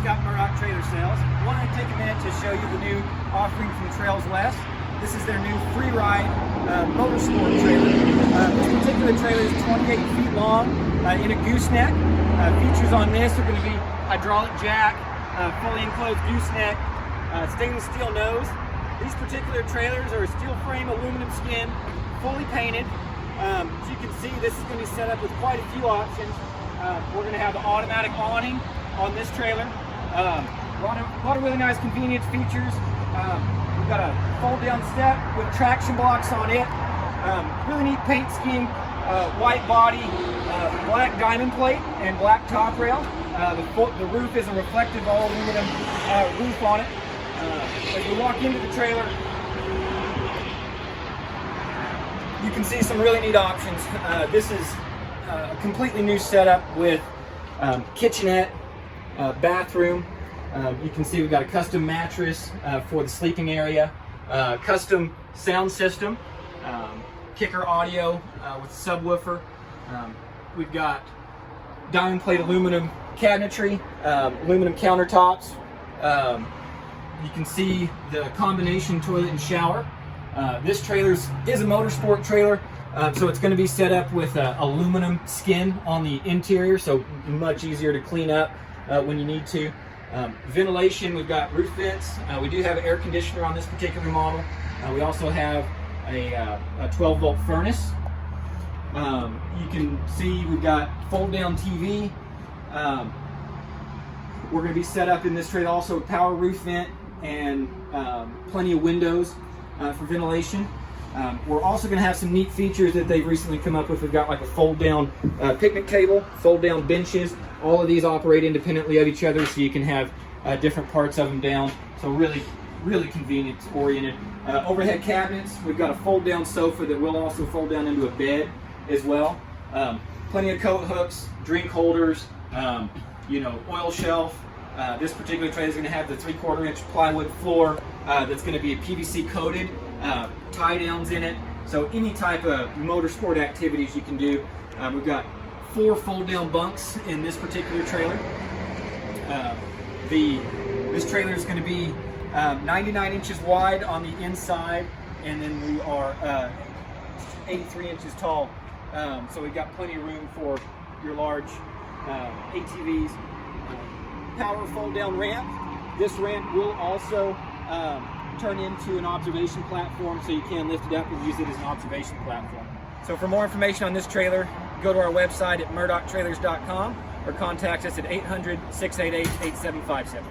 Scott Murdock Trailer Sales. I wanted to take a minute to show you the new offering from Trailswest. This is their new free ride motorsport trailer. This particular trailer is 28 feet long in a gooseneck. Features on this are going to be hydraulic jack, fully enclosed gooseneck, stainless steel nose. These particular trailers are a steel frame, aluminum skin, fully painted. As you can see, this is going to be set up with quite a few options. We're going to have the automatic awning on this trailer. A lot of really nice convenience features. We've got a fold down step with traction blocks on it. Really neat paint scheme, white body, black diamond plate and black top rail. The roof is a reflective all aluminum roof on it. As we walk into the trailer, you can see some really neat options. This is a completely new setup with kitchenette, bathroom. You can see we've got a custom mattress for the sleeping area, custom sound system, kicker audio with subwoofer. We've got diamond plate aluminum cabinetry, aluminum countertops. You can see the combination toilet and shower. This trailer is a motorsport trailer, so it's going to be set up with aluminum skin on the interior, so much easier to clean up when you need to. Ventilation, we've got roof vents. We do have an air conditioner on this particular model. We also have a 12-volt furnace. You can see we've got fold-down TV. We're going to be set up in this trailer also with power roof vent and plenty of windows for ventilation. We're also going to have some neat features that they've recently come up with. We've got like a fold-down picnic table, fold-down benches. All of these operate independently of each other, so you can have different parts of them down. So really convenience-oriented. Overhead cabinets. We've got a fold-down sofa that will also fold down into a bed as well. Plenty of coat hooks, drink holders, oil shelf. This particular trailer is going to have the 3/4 inch plywood floor that's going to be PVC coated, tie downs in it. So any type of motorsport activities you can do. We've got 4 fold down bunks in this particular trailer. This trailer is going to be 99 inches wide on the inside, and then we are 83 inches tall. So we've got plenty of room for your large ATVs. Power fold down ramp. This ramp will also turn into an observation platform, so you can lift it up and use it as an observation platform. So for more information on this trailer, go to our website at murdocktrailers.com or contact us at 800-688-8757.